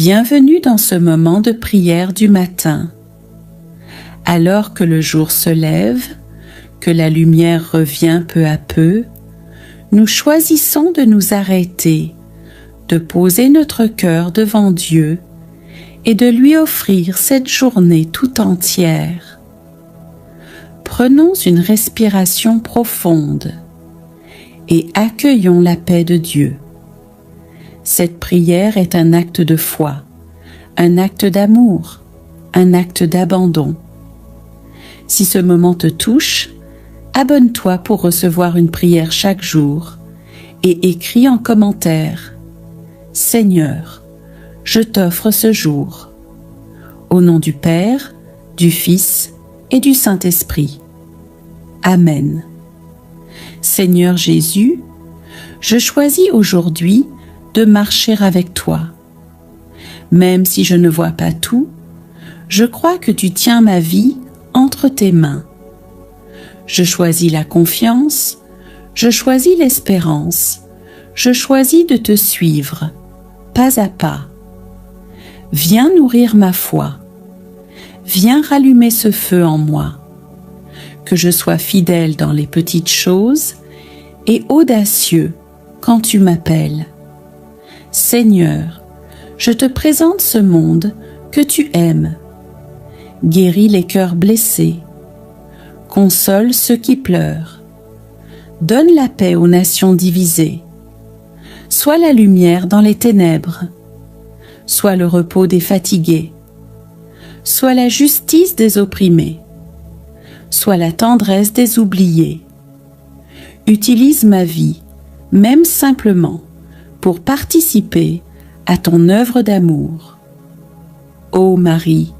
Bienvenue dans ce moment de prière du matin. Alors que le jour se lève, que la lumière revient peu à peu, nous choisissons de nous arrêter, de poser notre cœur devant Dieu et de lui offrir cette journée tout entière. Prenons une respiration profonde et accueillons la paix de Dieu. Cette prière est un acte de foi, un acte d'amour, un acte d'abandon. Si ce moment te touche, abonne-toi pour recevoir une prière chaque jour et écris en commentaire « Seigneur, je t'offre ce jour. Au nom du Père, du Fils et du Saint-Esprit. Amen. Seigneur Jésus, je choisis aujourd'hui de marcher avec toi. Même si je ne vois pas tout, je crois que tu tiens ma vie entre tes mains. Je choisis la confiance, je choisis l'espérance, je choisis de te suivre, pas à pas. Viens nourrir ma foi, viens rallumer ce feu en moi, que je sois fidèle dans les petites choses et audacieux quand tu m'appelles. Seigneur, je te présente ce monde que tu aimes. Guéris les cœurs blessés. Console ceux qui pleurent. Donne la paix aux nations divisées. Sois la lumière dans les ténèbres. Sois le repos des fatigués. Sois la justice des opprimés. Sois la tendresse des oubliés. Utilise ma vie, même simplement, pour participer à ton œuvre d'amour. Ô Marie,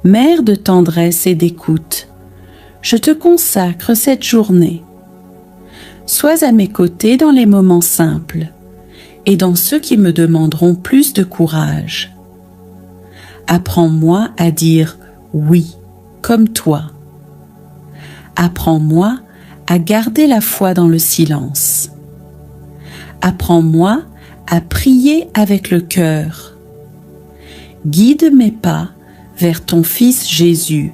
mère de tendresse et d'écoute, je te consacre cette journée. Sois à mes côtés dans les moments simples et dans ceux qui me demanderont plus de courage. Apprends-moi à dire oui, comme toi. Apprends-moi à garder la foi dans le silence. Apprends-moi à prier avec le cœur. Guide mes pas vers ton Fils Jésus,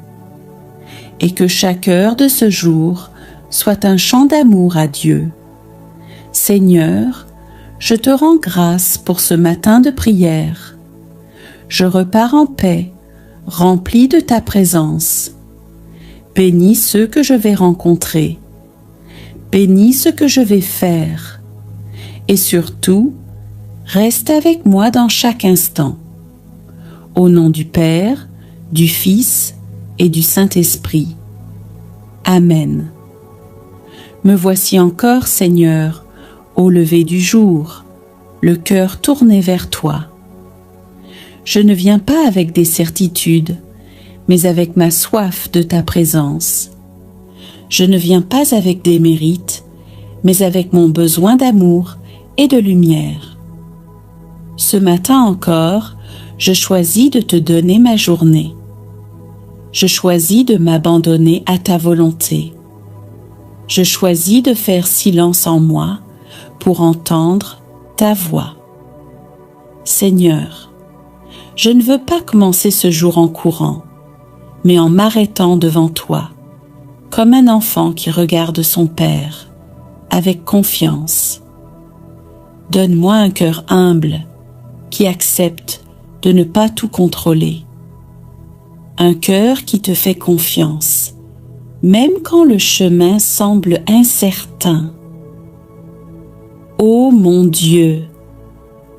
et que chaque heure de ce jour soit un chant d'amour à Dieu. Seigneur, je te rends grâce pour ce matin de prière. Je repars en paix, rempli de ta présence. Bénis ceux que je vais rencontrer. Bénis ce que je vais faire. Et surtout, reste avec moi dans chaque instant. Au nom du Père, du Fils et du Saint-Esprit. Amen. Me voici encore, Seigneur, au lever du jour, le cœur tourné vers toi. Je ne viens pas avec des certitudes, mais avec ma soif de ta présence. Je ne viens pas avec des mérites, mais avec mon besoin d'amour et de lumière. Ce matin encore, je choisis de te donner ma journée. Je choisis de m'abandonner à ta volonté. Je choisis de faire silence en moi pour entendre ta voix. Seigneur, je ne veux pas commencer ce jour en courant, mais en m'arrêtant devant toi, comme un enfant qui regarde son Père, avec confiance. Donne-moi un cœur humble, qui accepte de ne pas tout contrôler. Un cœur qui te fait confiance, même quand le chemin semble incertain. Ô mon Dieu,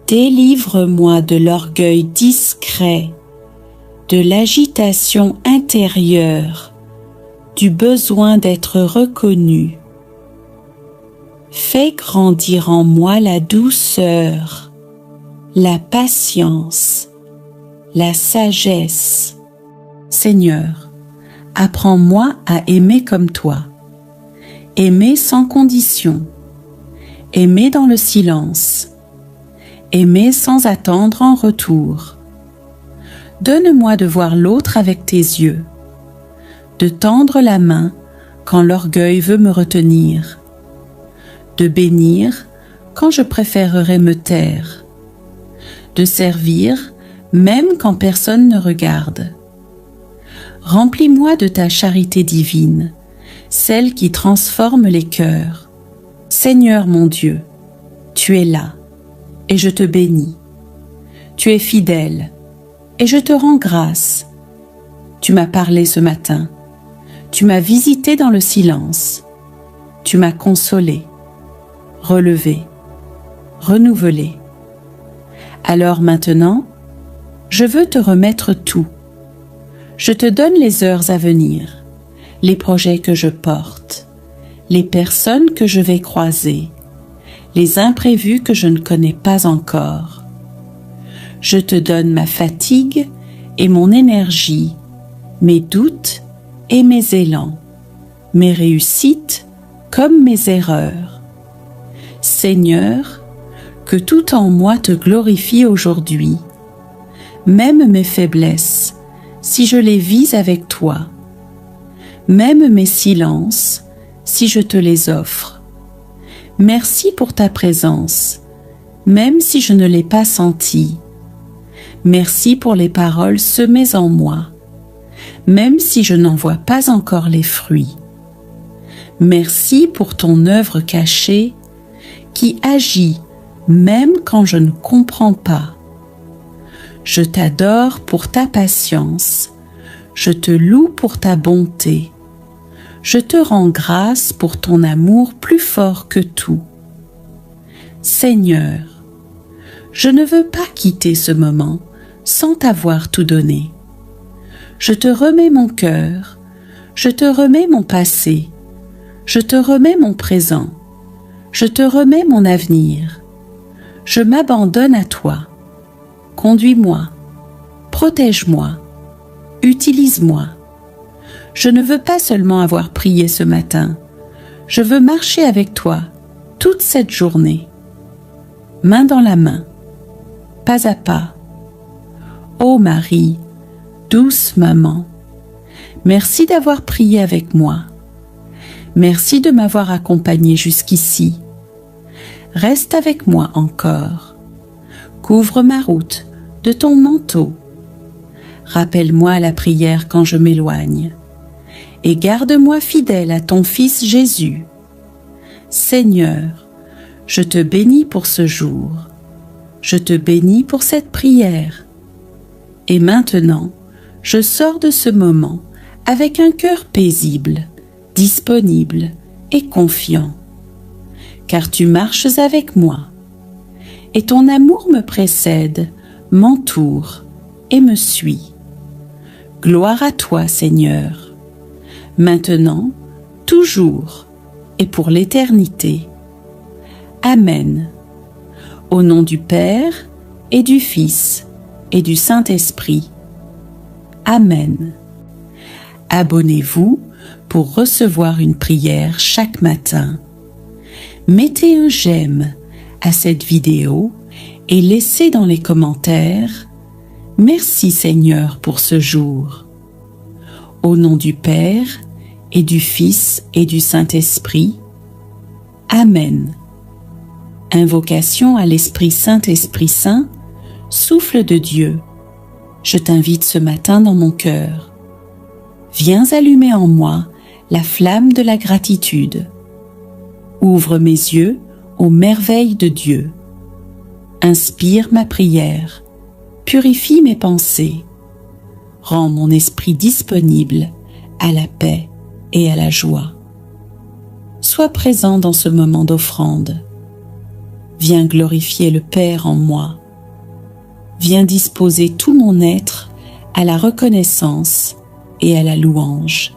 délivre-moi de l'orgueil discret, de l'agitation intérieure, du besoin d'être reconnu. Fais grandir en moi la douceur, la patience, la sagesse. Seigneur, apprends-moi à aimer comme toi, aimer sans condition, aimer dans le silence, aimer sans attendre en retour. Donne-moi de voir l'autre avec tes yeux, de tendre la main quand l'orgueil veut me retenir, de bénir quand je préférerais me taire, de servir même quand personne ne regarde. Remplis-moi de ta charité divine, celle qui transforme les cœurs. Seigneur mon Dieu, tu es là, et je te bénis. Tu es fidèle, et je te rends grâce. Tu m'as parlé ce matin, tu m'as visité dans le silence, tu m'as consolé, relevé, renouvelé. Alors maintenant, je veux te remettre tout. Je te donne les heures à venir, les projets que je porte, les personnes que je vais croiser, les imprévus que je ne connais pas encore. Je te donne ma fatigue et mon énergie, mes doutes et mes élans, mes réussites comme mes erreurs. Seigneur, que tout en moi te glorifie aujourd'hui, même mes faiblesses, si je les vis avec toi, même mes silences, si je te les offre. Merci pour ta présence, même si je ne l'ai pas sentie. Merci pour les paroles semées en moi, même si je n'en vois pas encore les fruits. Merci pour ton œuvre cachée qui agit même quand je ne comprends pas. Je t'adore pour ta patience, je te loue pour ta bonté, je te rends grâce pour ton amour plus fort que tout. Seigneur, je ne veux pas quitter ce moment sans t'avoir tout donné. Je te remets mon cœur, je te remets mon passé, je te remets mon présent, je te remets mon avenir. Je m'abandonne à toi. Conduis-moi, protège-moi, utilise-moi. Je ne veux pas seulement avoir prié ce matin, je veux marcher avec toi toute cette journée. Main dans la main, pas à pas. Ô Marie, douce maman, merci d'avoir prié avec moi. Merci de m'avoir accompagnée jusqu'ici. Reste avec moi encore. Couvre ma route de ton manteau. Rappelle-moi la prière quand je m'éloigne. Et garde-moi fidèle à ton Fils Jésus. Seigneur, je te bénis pour ce jour. Je te bénis pour cette prière. Et maintenant, je sors de ce moment avec un cœur paisible, disponible et confiant. Car tu marches avec moi, et ton amour me précède, m'entoure et me suit. Gloire à toi, Seigneur, maintenant, toujours et pour l'éternité. Amen. Au nom du Père et du Fils et du Saint-Esprit. Amen. Abonnez-vous pour recevoir une prière chaque matin. Mettez un j'aime à cette vidéo et laissez dans les commentaires « Merci Seigneur pour ce jour ». Au nom du Père et du Fils et du Saint-Esprit. Amen. Invocation à l'Esprit Saint, Esprit Saint, souffle de Dieu. Je t'invite ce matin dans mon cœur. Viens allumer en moi la flamme de la gratitude. Ouvre mes yeux aux merveilles de Dieu. Inspire ma prière, purifie mes pensées. Rends mon esprit disponible à la paix et à la joie. Sois présent dans ce moment d'offrande. Viens glorifier le Père en moi. Viens disposer tout mon être à la reconnaissance et à la louange.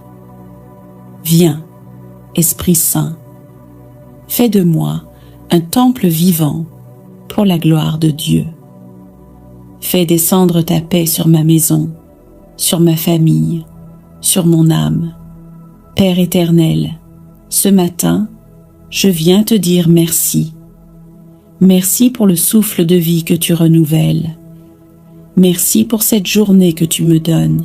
Viens, Esprit Saint, fais de moi un temple vivant pour la gloire de Dieu. Fais descendre ta paix sur ma maison, sur ma famille, sur mon âme. Père éternel, ce matin, je viens te dire merci. Merci pour le souffle de vie que tu renouvelles. Merci pour cette journée que tu me donnes.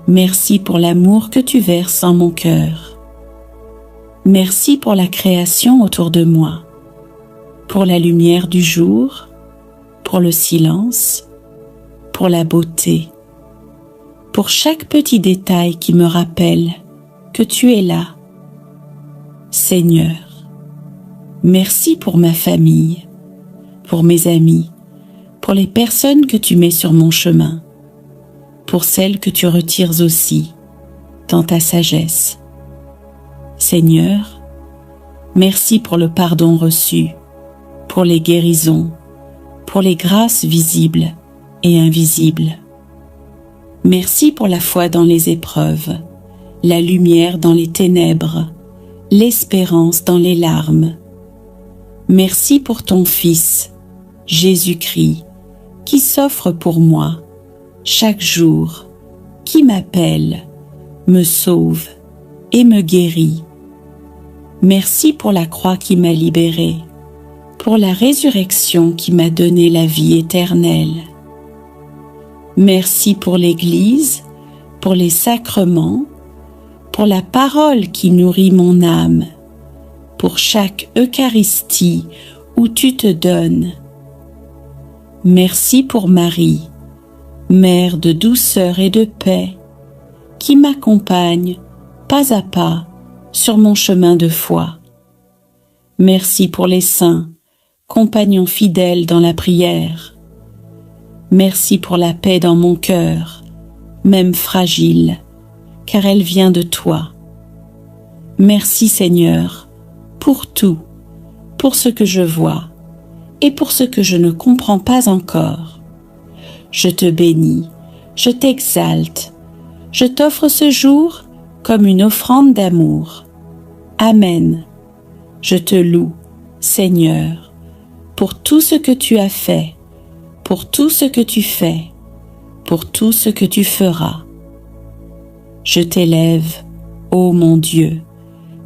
Merci pour l'amour que tu verses en mon cœur. Merci pour la création autour de moi, pour la lumière du jour, pour le silence, pour la beauté, pour chaque petit détail qui me rappelle que tu es là. Seigneur, merci pour ma famille, pour mes amis, pour les personnes que tu mets sur mon chemin, pour celles que tu retires aussi dans ta sagesse. Seigneur, merci pour le pardon reçu, pour les guérisons, pour les grâces visibles et invisibles. Merci pour la foi dans les épreuves, la lumière dans les ténèbres, l'espérance dans les larmes. Merci pour ton Fils, Jésus-Christ, qui s'offre pour moi chaque jour, qui m'appelle, me sauve et me guérit. Merci pour la croix qui m'a libéré, pour la résurrection qui m'a donné la vie éternelle. Merci pour l'Église, pour les sacrements, pour la parole qui nourrit mon âme, pour chaque Eucharistie où tu te donnes. Merci pour Marie, mère de douceur et de paix, qui m'accompagne pas à pas sur mon chemin de foi. Merci pour les saints, compagnons fidèles dans la prière. Merci pour la paix dans mon cœur, même fragile, car elle vient de toi. Merci Seigneur, pour tout, pour ce que je vois et pour ce que je ne comprends pas encore. Je te bénis, je t'exalte, je t'offre ce jour comme une offrande d'amour. Amen. Je te loue, Seigneur, pour tout ce que tu as fait, pour tout ce que tu fais, pour tout ce que tu feras. Je t'élève, ô mon Dieu,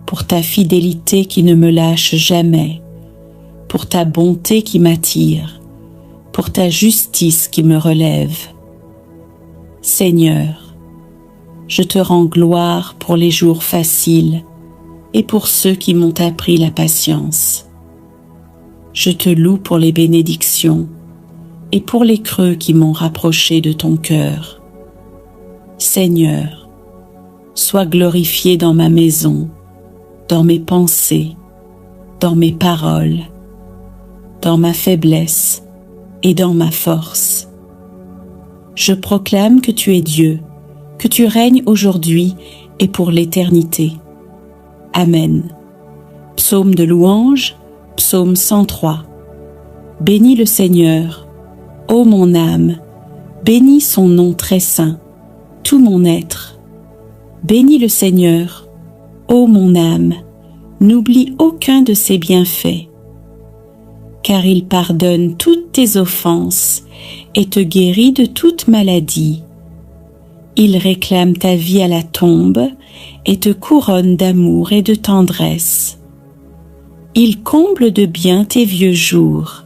pour ta fidélité qui ne me lâche jamais, pour ta bonté qui m'attire, pour ta justice qui me relève. Seigneur, je te rends gloire pour les jours faciles et pour ceux qui m'ont appris la patience. Je te loue pour les bénédictions et pour les creux qui m'ont rapproché de ton cœur. Seigneur, sois glorifié dans ma maison, dans mes pensées, dans mes paroles, dans ma faiblesse et dans ma force. Je proclame que tu es Dieu, que tu règnes aujourd'hui et pour l'éternité. Amen. Psaume de louange, psaume 103. Bénis le Seigneur, ô mon âme, bénis son nom très saint, tout mon être. Bénis le Seigneur, ô mon âme, n'oublie aucun de ses bienfaits, car il pardonne toutes tes offenses et te guérit de toute maladie. Il réclame ta vie à la tombe et te couronne d'amour et de tendresse. Il comble de bien tes vieux jours.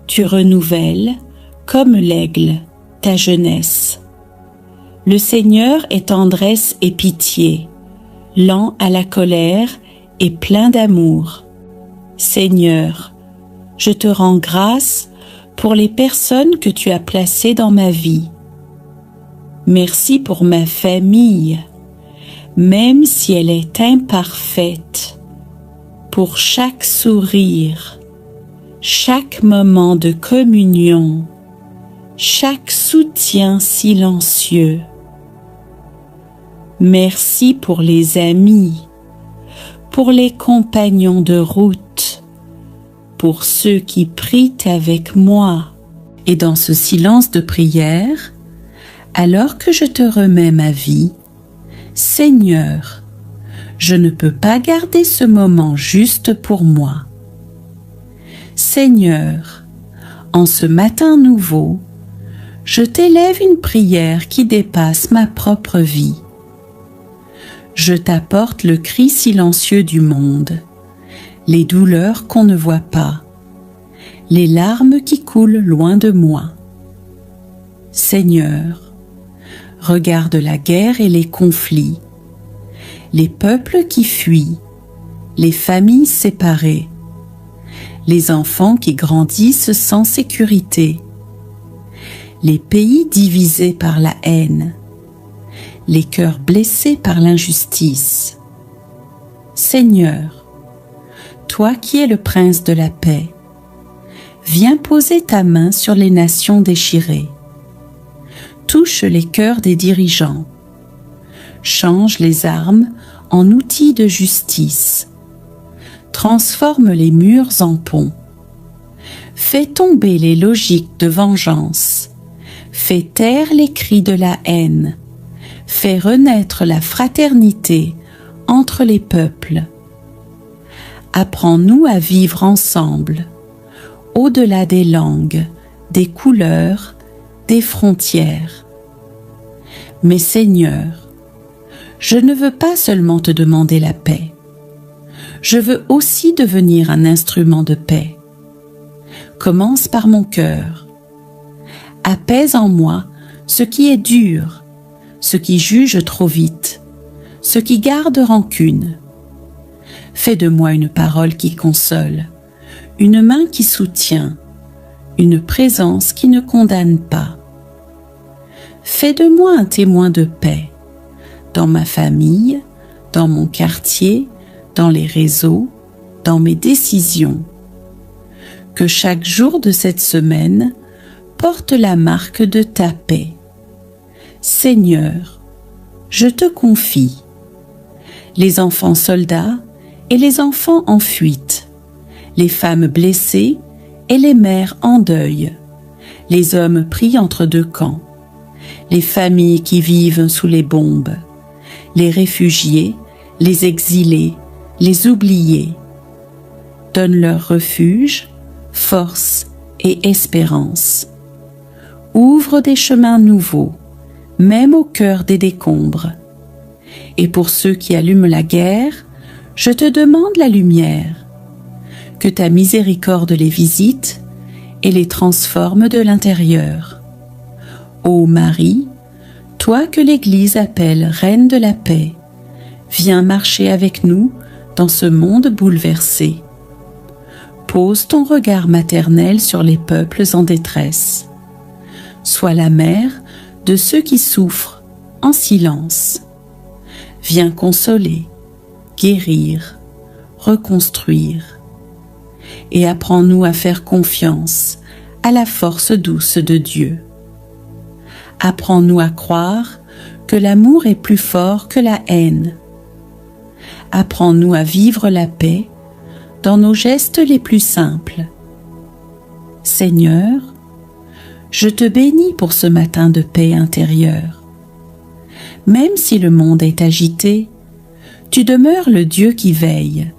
Tu renouvelles, comme l'aigle, ta jeunesse. Le Seigneur est tendresse et pitié, lent à la colère et plein d'amour. Seigneur, je te rends grâce pour les personnes que tu as placées dans ma vie. Merci pour ma famille, même si elle est imparfaite, pour chaque sourire, chaque moment de communion, chaque soutien silencieux. Merci pour les amis, pour les compagnons de route, pour ceux qui prient avec moi. Et dans ce silence de prière, alors que je te remets ma vie, Seigneur, je ne peux pas garder ce moment juste pour moi. Seigneur, en ce matin nouveau, je t'élève une prière qui dépasse ma propre vie. Je t'apporte le cri silencieux du monde, les douleurs qu'on ne voit pas, les larmes qui coulent loin de moi. Seigneur, regarde la guerre et les conflits, les peuples qui fuient, les familles séparées, les enfants qui grandissent sans sécurité, les pays divisés par la haine, les cœurs blessés par l'injustice. Seigneur, toi qui es le prince de la paix, viens poser ta main sur les nations déchirées. Touche les cœurs des dirigeants. Change les armes en outils de justice. Transforme les murs en ponts. Fais tomber les logiques de vengeance. Fais taire les cris de la haine. Fais renaître la fraternité entre les peuples. Apprends-nous à vivre ensemble, au-delà des langues, des couleurs, des frontières. Mais Seigneur, je ne veux pas seulement te demander la paix. Je veux aussi devenir un instrument de paix. Commence par mon cœur. Apaise en moi ce qui est dur, ce qui juge trop vite, ce qui garde rancune. Fais de moi une parole qui console, une main qui soutient, une présence qui ne condamne pas. Fais de moi un témoin de paix, dans ma famille, dans mon quartier, dans les réseaux, dans mes décisions. Que chaque jour de cette semaine porte la marque de ta paix. Seigneur, je te confie les enfants soldats et les enfants en fuite, les femmes blessées et les mères en deuil, les hommes pris entre deux camps, les familles qui vivent sous les bombes, les réfugiés, les exilés, les oubliés. Donne-leur refuge, force et espérance. Ouvre des chemins nouveaux, même au cœur des décombres. Et pour ceux qui allument la guerre, je te demande la lumière. Que ta miséricorde les visite et les transforme de l'intérieur. Ô Marie, toi que l'Église appelle Reine de la paix, viens marcher avec nous dans ce monde bouleversé. Pose ton regard maternel sur les peuples en détresse. Sois la mère de ceux qui souffrent en silence. Viens consoler, guérir, reconstruire. Et apprends-nous à faire confiance à la force douce de Dieu. Apprends-nous à croire que l'amour est plus fort que la haine. Apprends-nous à vivre la paix dans nos gestes les plus simples. Seigneur, je te bénis pour ce matin de paix intérieure. Même si le monde est agité, tu demeures le Dieu qui veille,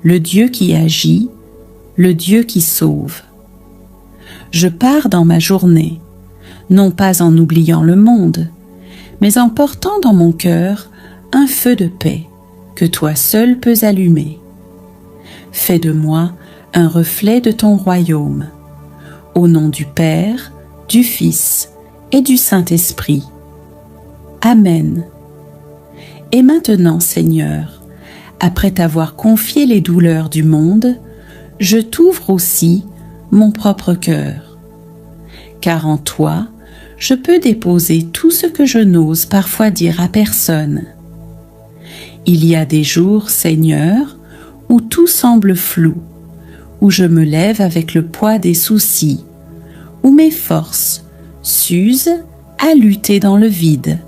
le Dieu qui agit, le Dieu qui sauve. Je pars dans ma journée, non pas en oubliant le monde, mais en portant dans mon cœur un feu de paix que toi seul peux allumer. Fais de moi un reflet de ton royaume. Au nom du Père, du Fils et du Saint-Esprit. Amen. Et maintenant, Seigneur, après t'avoir confié les douleurs du monde, je t'ouvre aussi mon propre cœur. Car en toi, je peux déposer tout ce que je n'ose parfois dire à personne. Il y a des jours, Seigneur, où tout semble flou, où je me lève avec le poids des soucis, où mes forces s'usent à lutter dans le vide.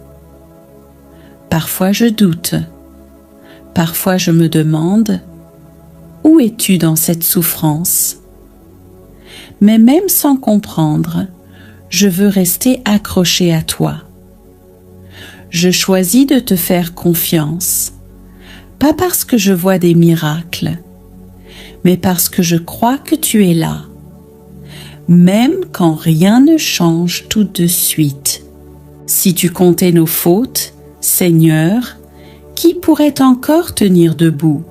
Parfois je doute, parfois je me demande « Où es-tu dans cette souffrance ?» Mais même sans comprendre, je veux rester accroché à toi. Je choisis de te faire confiance, pas parce que je vois des miracles, mais parce que je crois que tu es là, même quand rien ne change tout de suite. Si tu comptais nos fautes, Seigneur, qui pourrait encore tenir debout?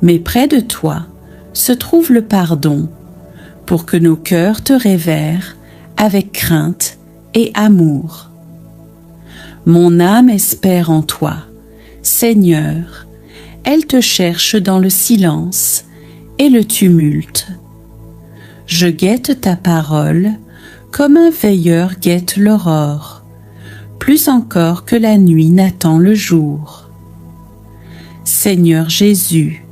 Mais près de toi se trouve le pardon, pour que nos cœurs te révèrent avec crainte et amour. Mon âme espère en toi, Seigneur, elle te cherche dans le silence et le tumulte. Je guette ta parole comme un veilleur guette l'aurore, plus encore que la nuit n'attend le jour. Seigneur Jésus,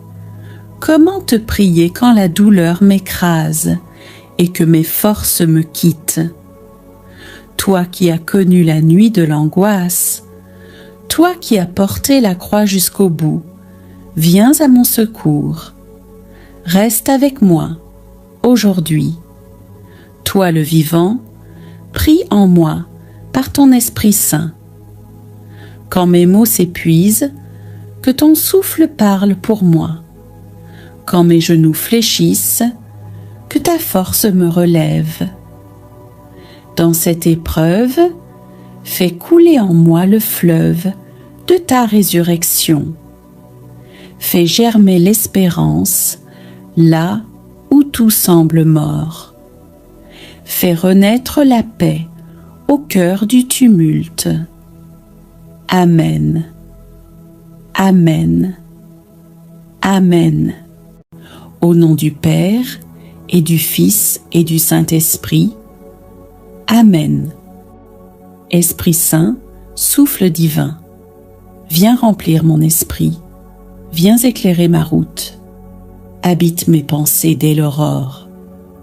comment te prier quand la douleur m'écrase et que mes forces me quittent? Toi qui as connu la nuit de l'angoisse, toi qui as porté la croix jusqu'au bout, viens à mon secours. Reste avec moi, aujourd'hui. Toi le vivant, prie en moi par ton Esprit Saint. Quand mes mots s'épuisent, que ton souffle parle pour moi. Quand mes genoux fléchissent, que ta force me relève. Dans cette épreuve, fais couler en moi le fleuve de ta résurrection. Fais germer l'espérance là où tout semble mort. Fais renaître la paix au cœur du tumulte. Amen. Amen. Amen. Au nom du Père, et du Fils, et du Saint-Esprit. Amen. Esprit Saint, souffle divin, viens remplir mon esprit, viens éclairer ma route. Habite mes pensées dès l'aurore,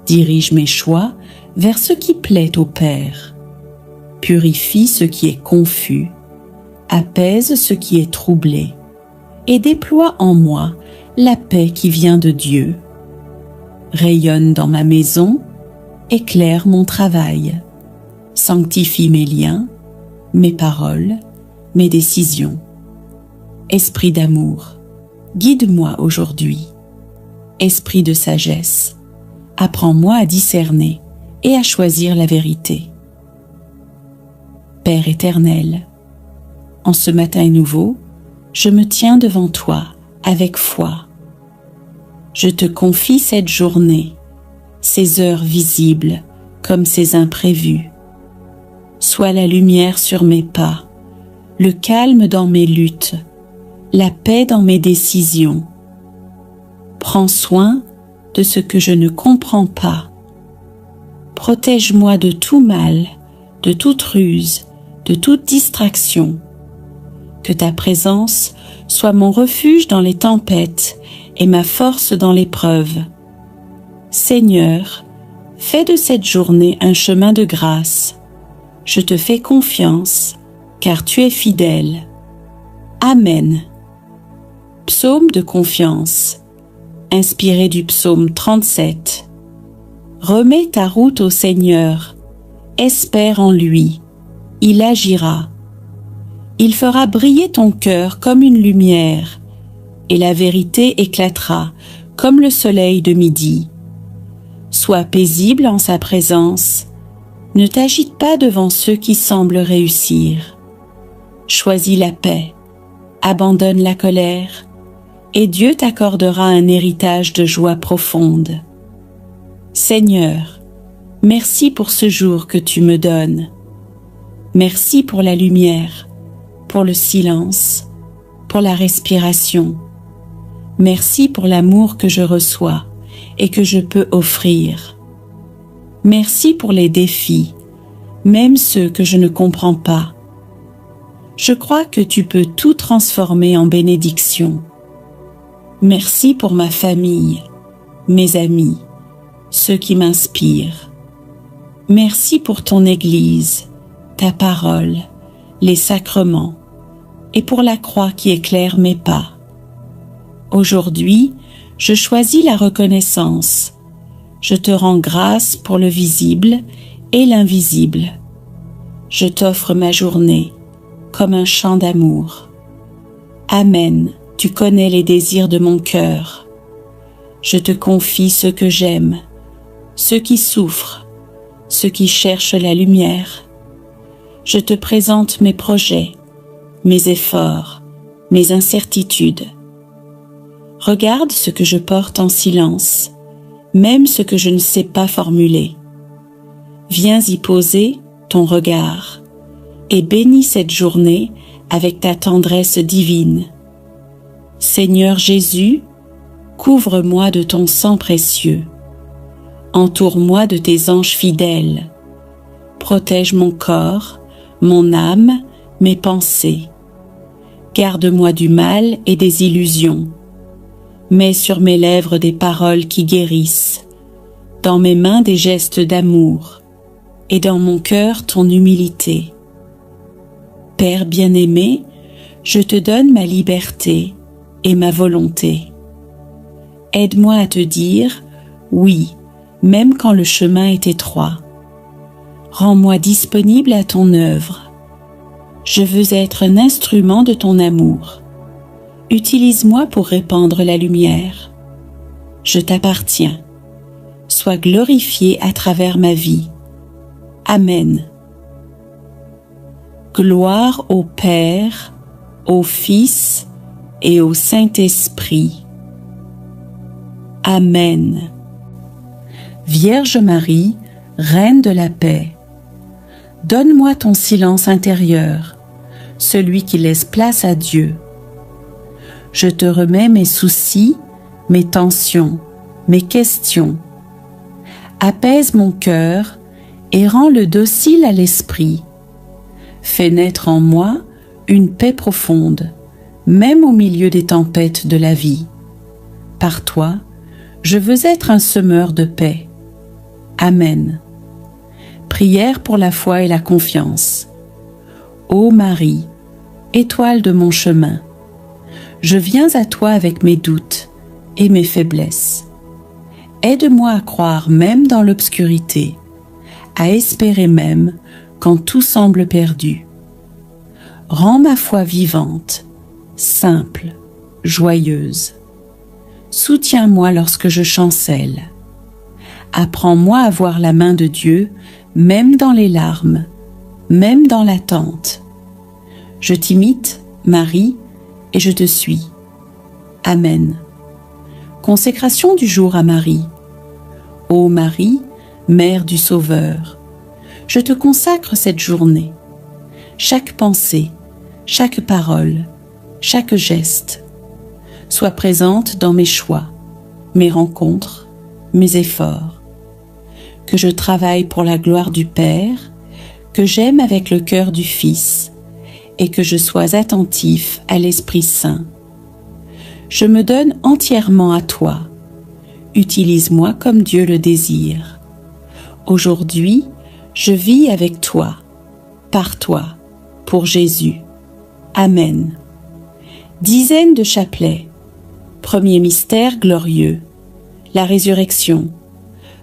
dirige mes choix vers ce qui plaît au Père. Purifie ce qui est confus, apaise ce qui est troublé, et déploie en moi la paix qui vient de Dieu. Rayonne dans ma maison, éclaire mon travail, sanctifie mes liens, mes paroles, mes décisions. Esprit d'amour, guide-moi aujourd'hui. Esprit de sagesse, apprends-moi à discerner et à choisir la vérité. Père éternel, en ce matin nouveau, je me tiens devant toi avec foi. Je te confie cette journée, ces heures visibles comme ces imprévus. Sois la lumière sur mes pas, le calme dans mes luttes, la paix dans mes décisions. Prends soin de ce que je ne comprends pas. Protège-moi de tout mal, de toute ruse, de toute distraction. Que ta présence soit mon refuge dans les tempêtes et ma force dans l'épreuve. Seigneur, fais de cette journée un chemin de grâce. Je te fais confiance, car tu es fidèle. Amen. Psaume de confiance, inspiré du psaume 37. Remets ta route au Seigneur, espère en lui, il agira. Il fera briller ton cœur comme une lumière, et la vérité éclatera comme le soleil de midi. Sois paisible en sa présence, ne t'agite pas devant ceux qui semblent réussir. Choisis la paix, abandonne la colère, et Dieu t'accordera un héritage de joie profonde. Seigneur, merci pour ce jour que tu me donnes. Merci pour la lumière, pour le silence, pour la respiration. Merci pour l'amour que je reçois et que je peux offrir. Merci pour les défis, même ceux que je ne comprends pas. Je crois que tu peux tout transformer en bénédiction. Merci pour ma famille, mes amis, ceux qui m'inspirent. Merci pour ton Église, ta parole, les sacrements, et pour la croix qui éclaire mes pas. Aujourd'hui, je choisis la reconnaissance. Je te rends grâce pour le visible et l'invisible. Je t'offre ma journée comme un chant d'amour. Amen, tu connais les désirs de mon cœur. Je te confie ceux que j'aime, ceux qui souffrent, ceux qui cherchent la lumière. Je te présente mes projets, mes efforts, mes incertitudes. Regarde ce que je porte en silence, même ce que je ne sais pas formuler. Viens y poser ton regard et bénis cette journée avec ta tendresse divine. Seigneur Jésus, couvre-moi de ton sang précieux. Entoure-moi de tes anges fidèles. protège mon corps, mon âme, mes pensées. Garde-moi du mal et des illusions. Mets sur mes lèvres des paroles qui guérissent, dans mes mains des gestes d'amour, et dans mon cœur ton humilité. Père bien-aimé, je te donne ma liberté et ma volonté. Aide-moi à te dire oui, même quand le chemin est étroit. Rends-moi disponible à ton œuvre. Je veux être un instrument de ton amour. Utilise-moi pour répandre la lumière. Je t'appartiens. Sois glorifié à travers ma vie. Amen. Gloire au Père, au Fils et au Saint-Esprit. Amen. Vierge Marie, Reine de la paix, donne-moi ton silence intérieur, celui qui laisse place à Dieu. Je te remets mes soucis, mes tensions, mes questions. Apaise mon cœur et rends-le docile à l'esprit. Fais naître en moi une paix profonde, même au milieu des tempêtes de la vie. Par toi, je veux être un semeur de paix. Amen. Prière pour la foi et la confiance. Ô Marie, étoile de mon chemin, je viens à toi avec mes doutes et mes faiblesses. Aide-moi à croire même dans l'obscurité, à espérer même quand tout semble perdu. Rends ma foi vivante, simple, joyeuse. Soutiens-moi lorsque je chancelle. Apprends-moi à voir la main de Dieu, même dans les larmes, même dans l'attente. Je t'imite, Marie, et je te suis. Amen. Consécration du jour à Marie. Ô Marie, Mère du Sauveur, je te consacre cette journée. Chaque pensée, chaque parole, chaque geste. Sois présente dans mes choix, mes rencontres, mes efforts. Que je travaille pour la gloire du Père, que j'aime avec le cœur du Fils, et que je sois attentif à l'Esprit Saint. Je me donne entièrement à toi. Utilise-moi comme Dieu le désire. Aujourd'hui, je vis avec toi, par toi, pour Jésus. Amen. Dizaine de chapelets. Premier mystère glorieux. La résurrection.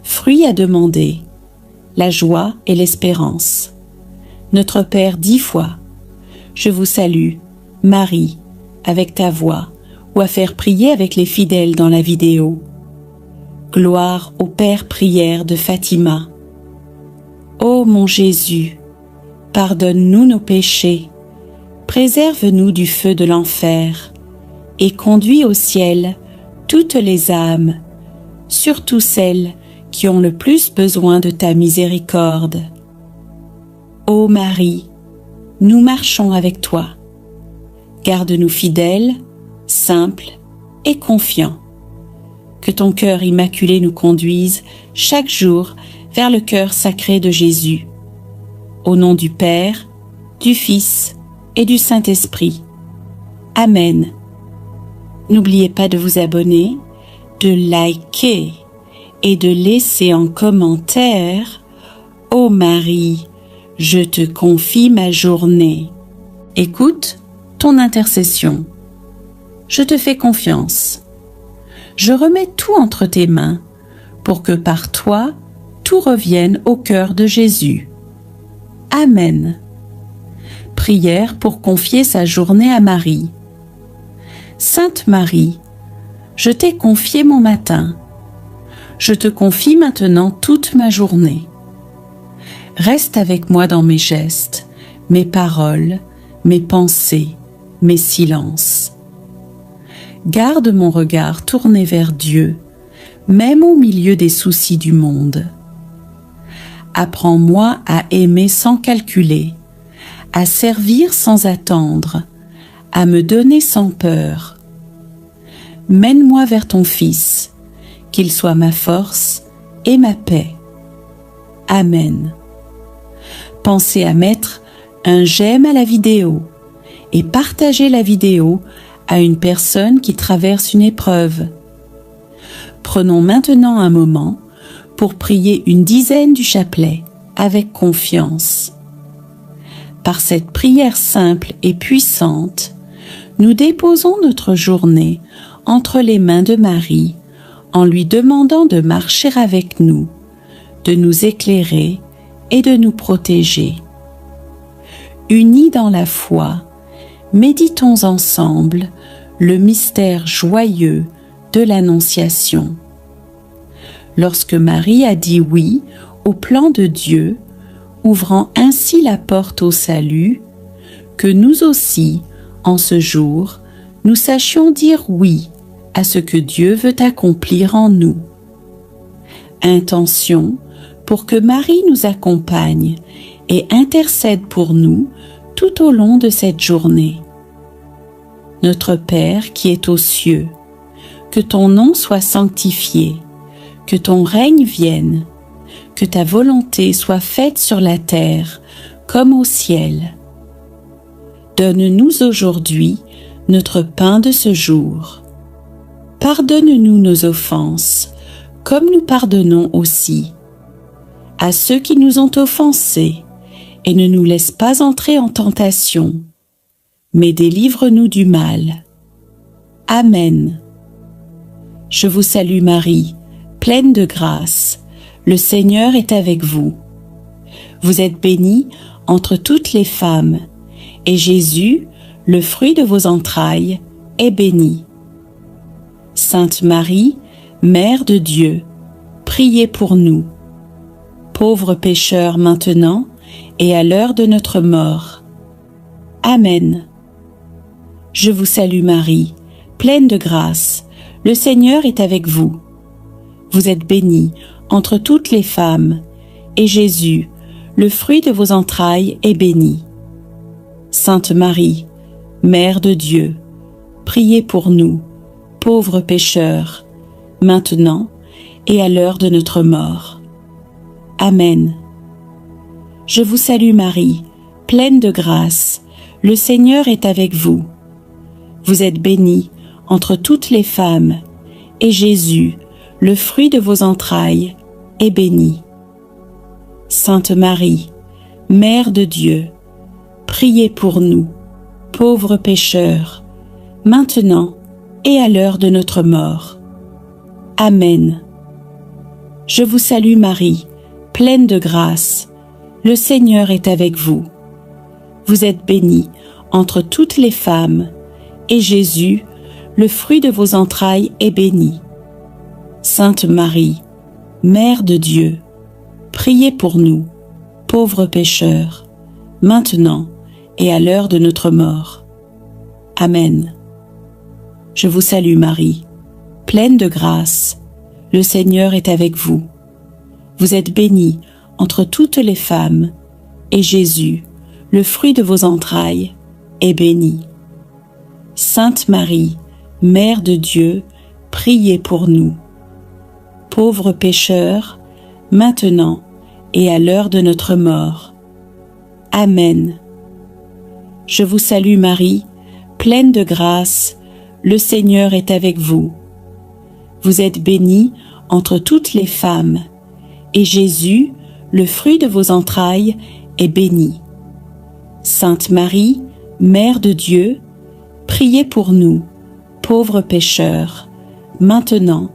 Fruit à demander. La joie et l'espérance. Notre Père 10 fois. Je vous salue, Marie, avec ta voix, ou à faire prier avec les fidèles dans la vidéo. Gloire au Père prière de Fatima. Ô mon Jésus, pardonne-nous nos péchés, préserve-nous du feu de l'enfer, et conduis au ciel toutes les âmes, surtout celles qui ont le plus besoin de ta miséricorde. Ô Marie, nous marchons avec toi. Garde-nous fidèles, simples et confiants. Que ton cœur immaculé nous conduise chaque jour vers le cœur sacré de Jésus. Au nom du Père, du Fils et du Saint-Esprit. Amen. N'oubliez pas de vous abonner, de liker et de laisser en commentaire « Ô Marie, je te confie ma journée. » Écoute ton intercession. Je te fais confiance. Je remets tout entre tes mains pour que par toi, tout revienne au cœur de Jésus. Amen. Prière pour confier sa journée à Marie. Sainte Marie, je t'ai confié mon matin. Je te confie maintenant toute ma journée. Reste avec moi dans mes gestes, mes paroles, mes pensées, mes silences. Garde mon regard tourné vers Dieu, même au milieu des soucis du monde. Apprends-moi à aimer sans calculer, à servir sans attendre, à me donner sans peur. Mène-moi vers ton Fils, qu'il soit ma force et ma paix. Amen. pensez à mettre un j'aime à la vidéo et partagez la vidéo à une personne qui traverse une épreuve. Prenons maintenant un moment pour prier une dizaine du chapelet avec confiance. Par cette prière simple et puissante, nous déposons notre journée entre les mains de Marie en lui demandant de marcher avec nous, de nous éclairer et de nous protéger. Unis dans la foi, méditons ensemble le mystère joyeux de l'Annonciation. Lorsque Marie a dit oui au plan de Dieu, ouvrant ainsi la porte au salut, que nous aussi, en ce jour, nous sachions dire oui à ce que Dieu veut accomplir en nous. Intention pour que Marie nous accompagne et intercède pour nous tout au long de cette journée. Notre Père qui es aux cieux, que ton nom soit sanctifié, que ton règne vienne, que ta volonté soit faite sur la terre comme au ciel. Donne-nous aujourd'hui notre pain de ce jour. Pardonne-nous nos offenses, comme nous pardonnons aussi à ceux qui nous ont offensés, et ne nous laisse pas entrer en tentation, mais délivre-nous du mal. Amen. Je vous salue Marie, pleine de grâce, le Seigneur est avec vous. Vous êtes bénie entre toutes les femmes, et Jésus, le fruit de vos entrailles, est béni. Sainte Marie, Mère de Dieu, priez pour nous, pauvres pécheurs maintenant et à l'heure de notre mort. Amen. Je vous salue Marie, pleine de grâce, le Seigneur est avec vous. Vous êtes bénie entre toutes les femmes, et Jésus, le fruit de vos entrailles, est béni. Sainte Marie, Mère de Dieu, priez pour nous, pauvres pécheurs, maintenant et à l'heure de notre mort. Amen. Je vous salue Marie, pleine de grâce, le Seigneur est avec vous. Vous êtes bénie entre toutes les femmes, et Jésus, le fruit de vos entrailles, est béni. Sainte Marie, Mère de Dieu, priez pour nous, pauvres pécheurs, maintenant et à l'heure de notre mort. Amen. Je vous salue Marie, pleine de grâce, le Seigneur est avec vous. Vous êtes bénie entre toutes les femmes, et Jésus, le fruit de vos entrailles, est béni. Sainte Marie, Mère de Dieu, priez pour nous, pauvres pécheurs, maintenant et à l'heure de notre mort. Amen. Je vous salue Marie, pleine de grâce, le Seigneur est avec vous. Vous êtes bénie entre toutes les femmes, et Jésus, le fruit de vos entrailles, est béni. Sainte Marie, Mère de Dieu, priez pour nous, pauvres pécheurs, maintenant et à l'heure de notre mort. Amen. Je vous salue Marie, pleine de grâce, le Seigneur est avec vous. Vous êtes bénie entre toutes les femmes, et Jésus, le fruit de vos entrailles, est béni. Sainte Marie, Mère de Dieu, priez pour nous, pauvres pécheurs, maintenant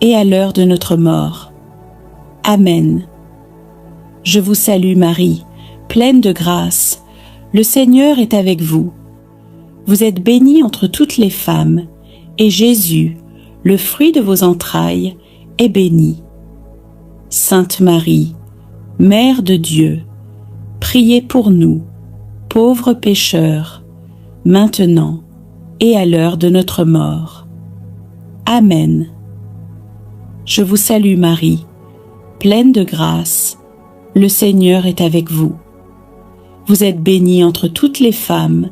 et à l'heure de notre mort. Amen. Je vous salue Marie, pleine de grâce, le Seigneur est avec vous. Vous êtes bénie entre toutes les femmes, et Jésus, le fruit de vos entrailles, est béni. Sainte Marie, Mère de Dieu, priez pour nous, pauvres pécheurs, maintenant et à l'heure de notre mort. Amen. Je vous salue Marie, pleine de grâce, le Seigneur est avec vous. Vous êtes bénie entre toutes les femmes,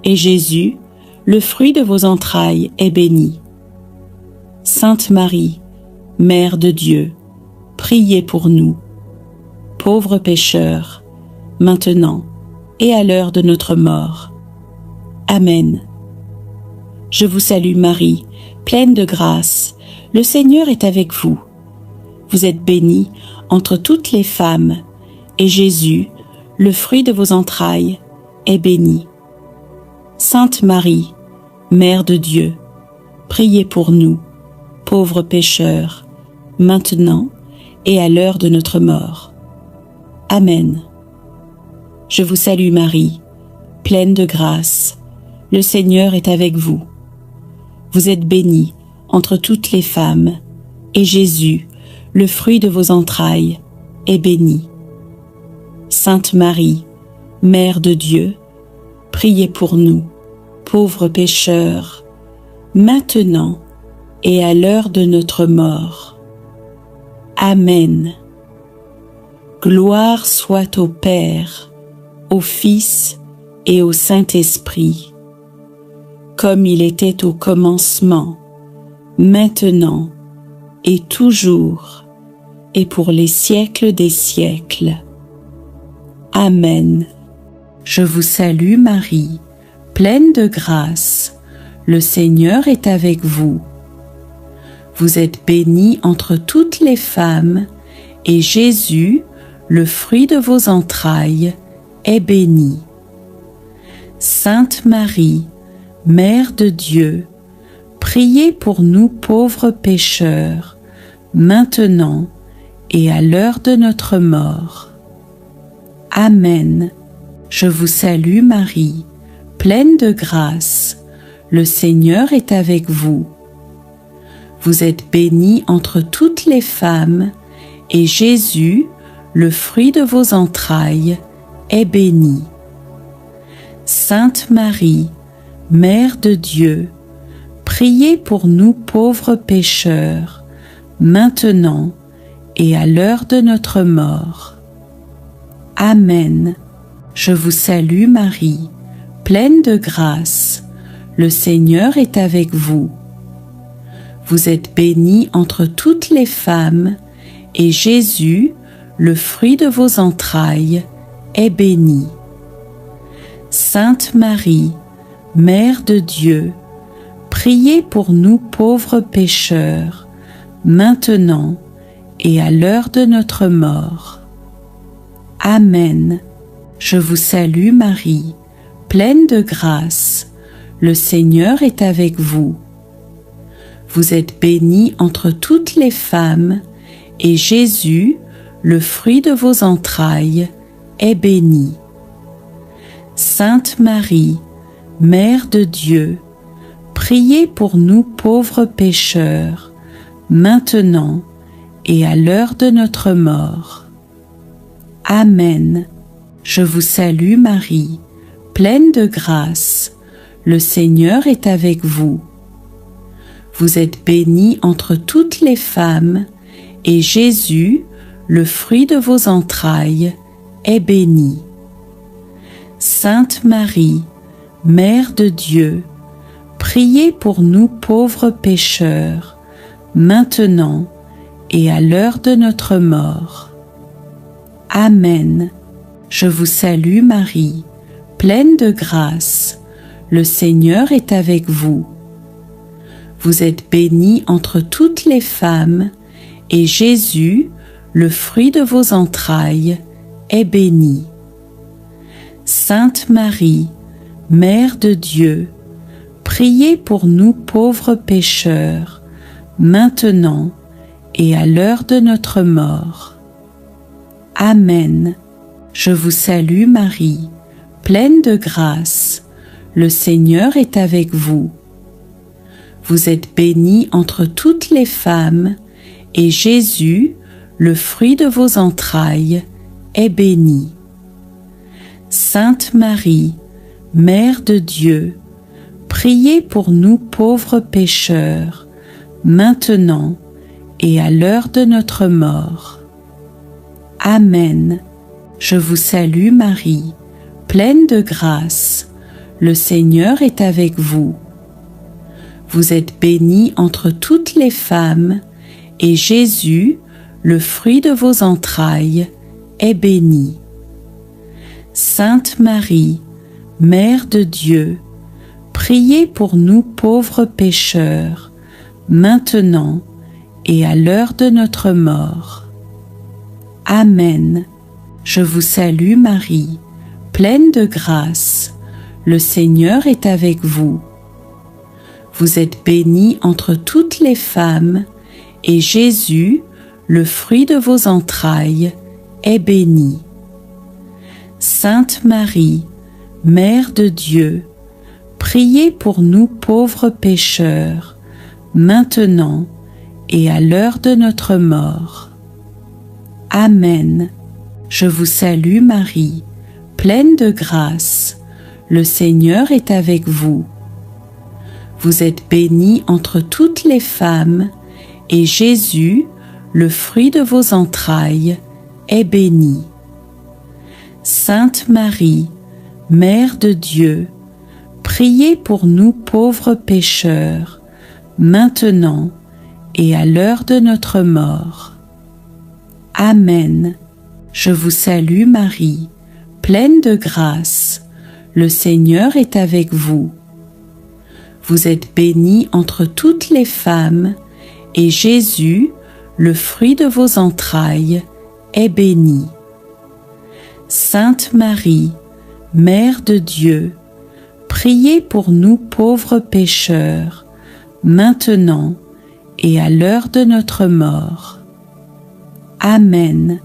et Jésus, le fruit de vos entrailles, est béni. Sainte Marie, Mère de Dieu, priez pour nous, pauvres pécheurs, maintenant et à l'heure de notre mort. Amen. Je vous salue Marie, pleine de grâce, le Seigneur est avec vous. Vous êtes bénie entre toutes les femmes, et Jésus, le fruit de vos entrailles, est béni. Sainte Marie, Mère de Dieu, priez pour nous, pauvres pécheurs, maintenant et à l'heure de notre mort. Amen. Je vous salue Marie, pleine de grâce, le Seigneur est avec vous. Vous êtes bénie entre toutes les femmes, et Jésus, le fruit de vos entrailles, est béni. Sainte Marie, Mère de Dieu, priez pour nous, pauvres pécheurs, maintenant et à l'heure de notre mort. Amen. Gloire soit au Père, au Fils et au Saint-Esprit, comme il était au commencement, maintenant et toujours, et pour les siècles des siècles. Amen. Je vous salue Marie, pleine de grâce, le Seigneur est avec vous. Vous êtes bénie entre toutes les femmes, et Jésus, le fruit de vos entrailles, est béni. Sainte Marie, Mère de Dieu, priez pour nous pauvres pécheurs, maintenant et à l'heure de notre mort. Amen. Je vous salue Marie, pleine de grâce, le Seigneur est avec vous. Vous êtes bénie entre toutes les femmes, et Jésus, le fruit de vos entrailles, est béni. Sainte Marie, Mère de Dieu, priez pour nous pauvres pécheurs, maintenant et à l'heure de notre mort. Amen. Je vous salue Marie, pleine de grâce, le Seigneur est avec vous. Vous êtes bénie entre toutes les femmes, et Jésus, le fruit de vos entrailles, est béni. Sainte Marie, Mère de Dieu, priez pour nous pauvres pécheurs, maintenant et à l'heure de notre mort. Amen. Je vous salue Marie, pleine de grâce, le Seigneur est avec vous. Vous êtes bénie entre toutes les femmes, et Jésus, le fruit de vos entrailles, est béni. Sainte Marie, Mère de Dieu, priez pour nous pauvres pécheurs, maintenant et à l'heure de notre mort. Amen. Je vous salue Marie, pleine de grâce, le Seigneur est avec vous. Vous êtes bénie entre toutes les femmes, et Jésus, le fruit de vos entrailles, est béni. Sainte Marie, Mère de Dieu, priez pour nous pauvres pécheurs, maintenant et à l'heure de notre mort. Amen. Je vous salue Marie, pleine de grâce, le Seigneur est avec vous. Vous êtes bénie entre toutes les femmes, et Jésus, le fruit de vos entrailles, est béni. Sainte Marie, Mère de Dieu, priez pour nous pauvres pécheurs, maintenant et à l'heure de notre mort. Amen. Je vous salue Marie, pleine de grâce, le Seigneur est avec vous. Vous êtes bénie entre toutes les femmes, et Jésus, le fruit de vos entrailles, est béni. Sainte Marie, Mère de Dieu, priez pour nous pauvres pécheurs, maintenant et à l'heure de notre mort. Amen. Je vous salue Marie, pleine de grâce, le Seigneur est avec vous. Vous êtes bénie entre toutes les femmes, et Jésus, le fruit de vos entrailles, est béni. Sainte Marie, Mère de Dieu, priez pour nous pauvres pécheurs, maintenant et à l'heure de notre mort. Amen. Je vous salue Marie, pleine de grâce. Le Seigneur est avec vous. Vous êtes bénie entre toutes les femmes, et Jésus, le fruit de vos entrailles, est béni. Sainte Marie, Mère de Dieu, priez pour nous pauvres pécheurs, maintenant et à l'heure de notre mort. Amen. Je vous salue Marie, pleine de grâce. Le Seigneur est avec vous. Vous êtes bénie entre toutes les femmes, et Jésus, le fruit de vos entrailles, est béni. Sainte Marie, Mère de Dieu, priez pour nous pauvres pécheurs, maintenant et à l'heure de notre mort. Amen. Je vous salue Marie, pleine de grâce. Le Seigneur est avec vous. Vous êtes bénie entre toutes les femmes, et Jésus, le fruit de vos entrailles, est béni. Sainte Marie, Mère de Dieu, priez pour nous pauvres pécheurs, maintenant et à l'heure de notre mort. Amen.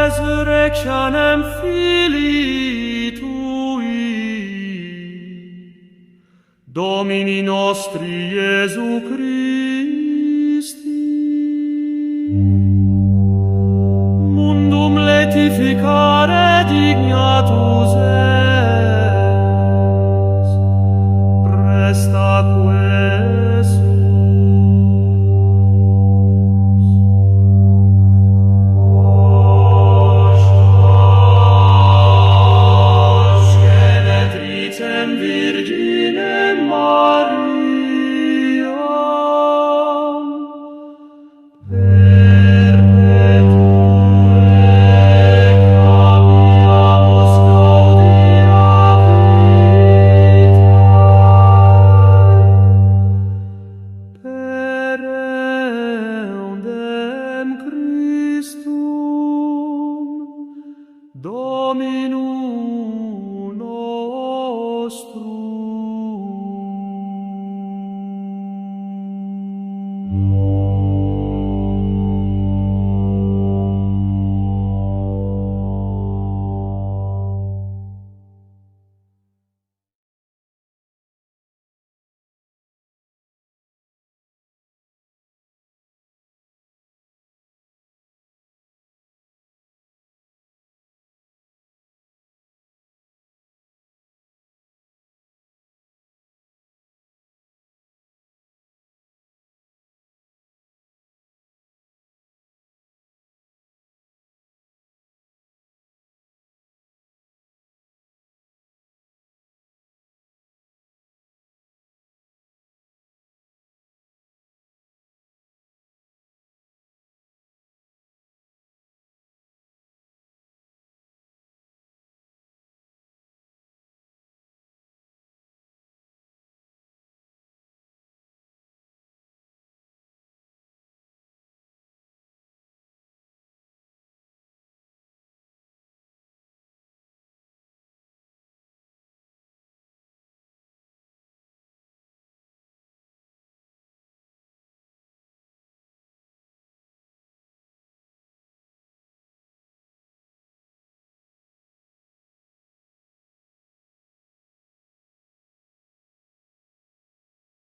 resurrectionem Filii Tui, Domini nostri Iesu Christi.